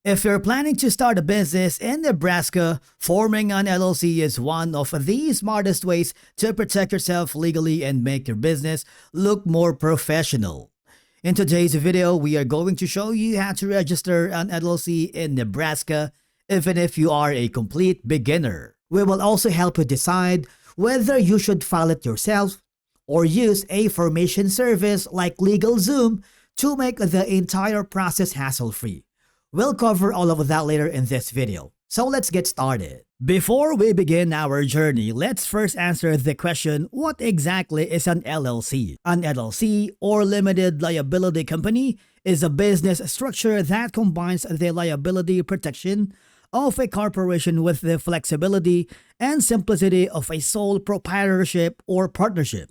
If you're planning to start a business in Nebraska, forming an LLC is one of the smartest ways to protect yourself legally and make your business look more professional. In today's video, we are going to show you how to register an LLC in Nebraska, even if you are a complete beginner. We will also help you decide whether you should file it yourself or use a formation service like LegalZoom to make the entire process hassle-free. We'll cover all of that later in this video, so let's get started. Before we begin our journey, let's first answer the question, what exactly is an LLC? An LLC, or limited liability company, is a business structure that combines the liability protection of a corporation with the flexibility and simplicity of a sole proprietorship or partnership.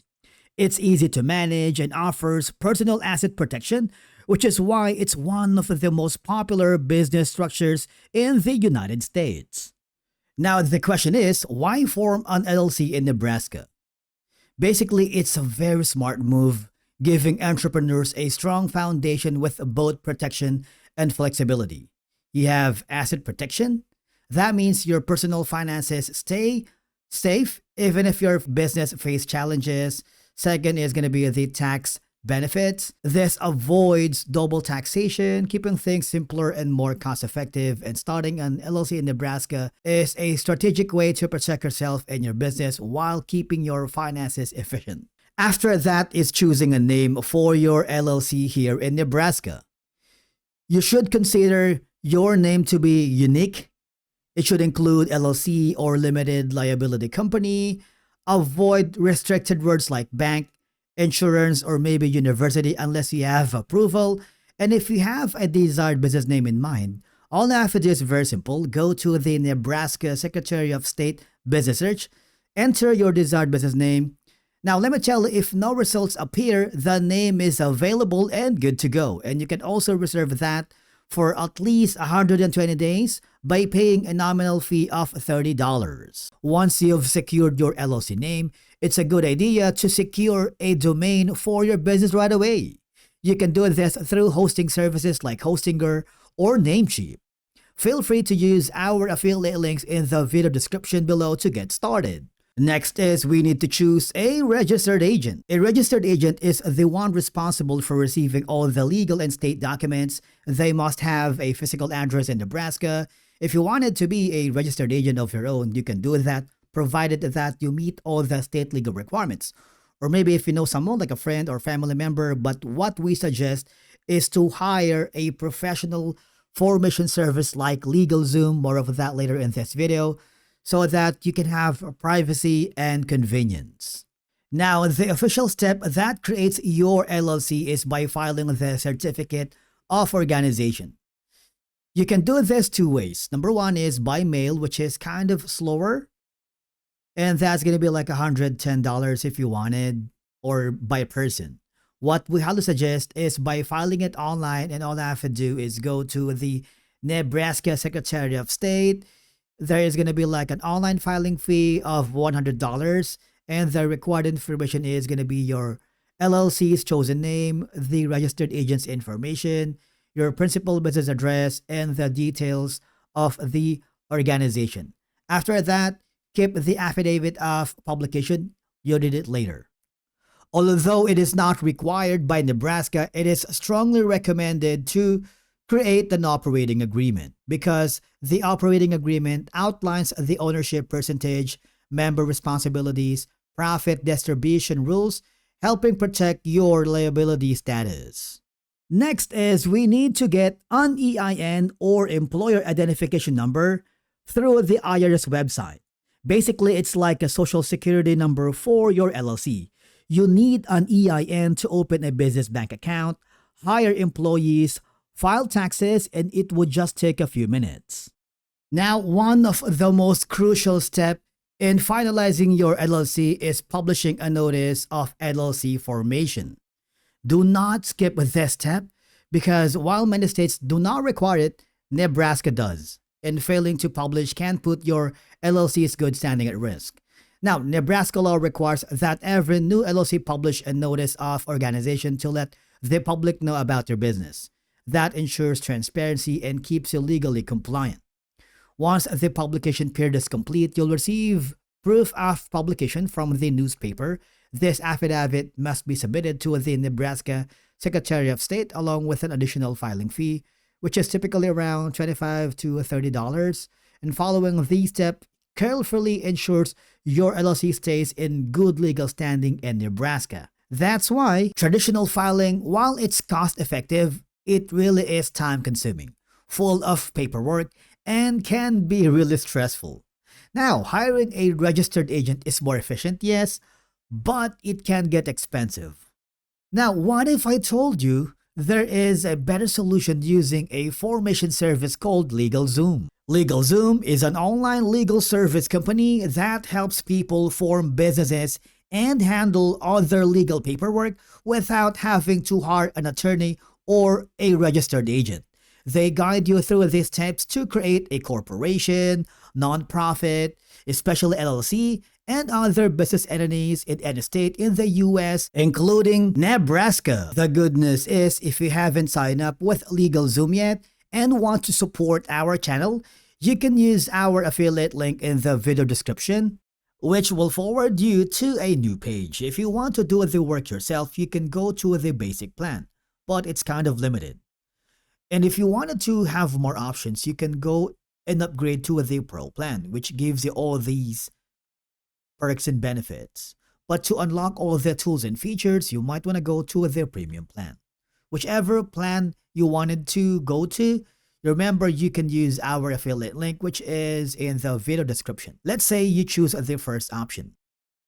It's easy to manage and offers personal asset protection, which is why it's one of the most popular business structures in the United States. Now, the question is, why form an LLC in Nebraska? Basically, it's a very smart move, giving entrepreneurs a strong foundation with both protection and flexibility. You have asset protection. That means your personal finances stay safe even if your business faces challenges. Second is going to be the tax benefits. This avoids double taxation, keeping things simpler and more cost-effective. And starting an LLC in Nebraska is a strategic way to protect yourself and your business while keeping your finances efficient. After that is choosing a name for your LLC here in Nebraska. You should consider your name to be unique. It should include LLC or limited liability company. Avoid restricted words like bank, insurance, or maybe university unless you have approval. And if you have a desired business name in mind, all you have to do is very simple. Go to the Nebraska Secretary of State Business Search, enter your desired business name. Now, let me tell you, if no results appear, the name is available and good to go. And you can also reserve that for at least 120 days by paying a nominal fee of $30. Once you've secured your LLC name, it's a good idea to secure a domain for your business right away. You can do this through hosting services like Hostinger or Namecheap. Feel free to use our affiliate links in the video description below to get started. Next is we need to choose a registered agent. A registered agent is the one responsible for receiving all the legal and state documents. They must have a physical address in Nebraska. If you wanted to be a registered agent of your own, you can do that, provided that you meet all the state legal requirements. Or maybe if you know someone like a friend or family member, but what we suggest is to hire a professional formation service like LegalZoom, more of that later in this video, so that you can have privacy and convenience. Now, the official step that creates your LLC is by filing the certificate of organization. You can do this two ways. Number one is by mail, which is kind of slower, and that's going to be like $110 if you wanted, or by person. What we highly suggest is by filing it online, and all I have to do is go to the Nebraska Secretary of State. There is going to be like an online filing fee of $100, and the required information is going to be your LLC's chosen name, the registered agent's information, your principal business address, and the details of the organization. After that, keep the affidavit of publication. You'll need it later. Although it is not required by Nebraska, it is strongly recommended to create an operating agreement because the operating agreement outlines the ownership percentage, member responsibilities, profit distribution rules, helping protect your liability status. Next is we need to get an EIN or employer identification number through the IRS website. Basically, it's like a social security number for your LLC. You need an EIN to open a business bank account, hire employees, file taxes, and it would just take a few minutes. Now, one of the most crucial steps in finalizing your LLC is publishing a notice of LLC formation. Do not skip this step because while many states do not require it, Nebraska does. And failing to publish can put your LLC's good standing at risk. Now, Nebraska law requires that every new LLC publish a notice of organization to let the public know about your business. that ensures transparency and keeps you legally compliant. Once the publication period is complete, you'll receive proof of publication from the newspaper. This affidavit must be submitted to the Nebraska Secretary of State along with an additional filing fee, which is typically around $25 to $30. And following these steps carefully ensures your LLC stays in good legal standing in Nebraska. That's why traditional filing, while it's cost effective, it really is time consuming, full of paperwork, and can be really stressful. Now, hiring a registered agent is more efficient, yes, but it can get expensive. Now, what if I told you there is a better solution using a formation service called LegalZoom? LegalZoom is an online legal service company that helps people form businesses and handle other legal paperwork without having to hire an attorney or a registered agent. They guide you through these steps to create a corporation, nonprofit, especially LLC, and other business entities in any state in the US, including Nebraska. The good news is, if you haven't signed up with LegalZoom yet and want to support our channel, you can use our affiliate link in the video description, which will forward you to a new page. If you want to do the work yourself, you can go to the basic plan, but it's kind of limited. And if you wanted to have more options, you can go and upgrade to the Pro plan, which gives you all these perks and benefits. But to unlock all the tools and features, you might want to go to the premium plan. Whichever plan you wanted to go to, remember you can use our affiliate link, which is in the video description. Let's say you choose the first option.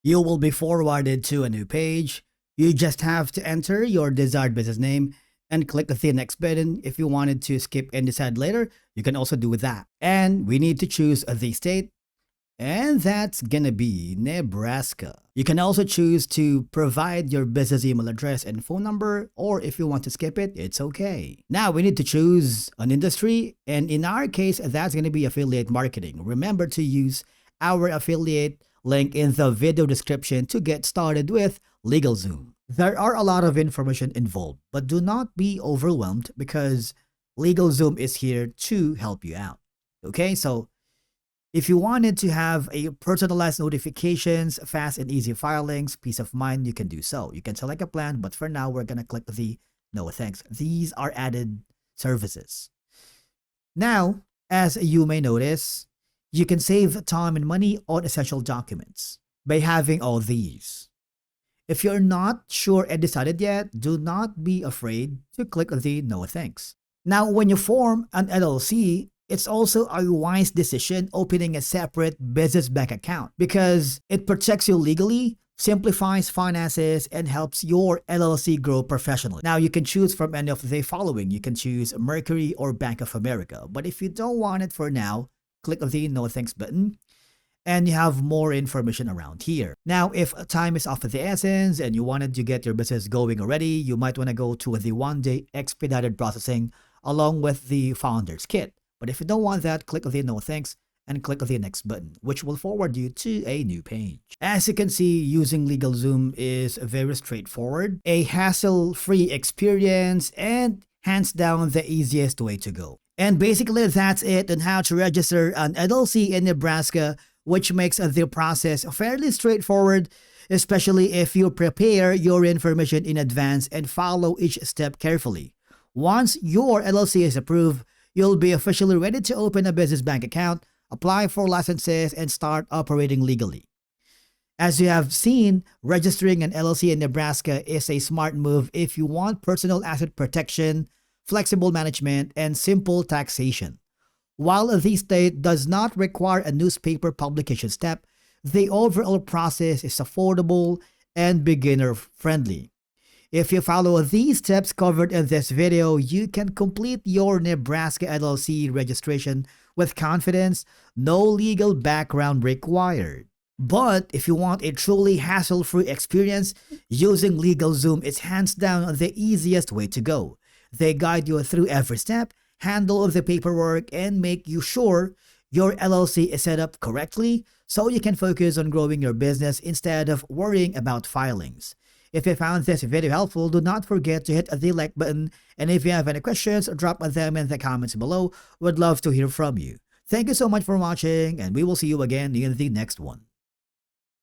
You will be forwarded to a new page. You just have to enter your desired business name and click the next button. If you wanted to skip and decide later, you can also do that. And we need to choose the state, and that's gonna be Nebraska. You can also choose to provide your business email address and phone number, or if you want to skip it, it's okay. Now we need to choose an industry, and in our case, that's gonna be affiliate marketing. Remember to use our affiliate link in the video description to get started with LegalZoom. There are a lot of information involved, but do not be overwhelmed because LegalZoom is here to help you out. Okay, so if you wanted to have a personalized notifications, fast and easy filings, peace of mind, you can do so. You can select a plan, but for now, we're going to click the no thanks. These are added services. Now, as you may notice, you can save time and money on essential documents by having all these. If you're not sure and decided yet, do not be afraid to click the no thanks. Now, when you form an LLC, it's also a wise decision opening a separate business bank account because it protects you legally, simplifies finances, and helps your LLC grow professionally. Now, you can choose from any of the following. You can choose Mercury or Bank of America. But if you don't want it for now, click the no thanks button, and you have more information around here. Now, if time is of the essence and you wanted to get your business going already, you might want to go to the one-day expedited processing along with the founder's kit. But if you don't want that, click the no thanks and click the next button, which will forward you to a new page. As you can see, using LegalZoom is very straightforward, a hassle-free experience, and hands down the easiest way to go. And basically, that's it on how to register an LLC in Nebraska, which makes the process fairly straightforward, especially if you prepare your information in advance and follow each step carefully. Once your LLC is approved, you'll be officially ready to open a business bank account, apply for licenses, and start operating legally. As you have seen, registering an LLC in Nebraska is a smart move if you want personal asset protection, flexible management, and simple taxation. While the state does not require a newspaper publication step, the overall process is affordable and beginner-friendly. If you follow these steps covered in this video, you can complete your Nebraska LLC registration with confidence, no legal background required. But if you want a truly hassle-free experience, using LegalZoom is hands down the easiest way to go. They guide you through every step, handle the paperwork, and make you sure your LLC is set up correctly so you can focus on growing your business instead of worrying about filings. If you found this video helpful, do not forget to hit the like button, and if you have any questions, drop them in the comments below. Would love to hear from you. Thank you so much for watching, and we will see you again in the next one.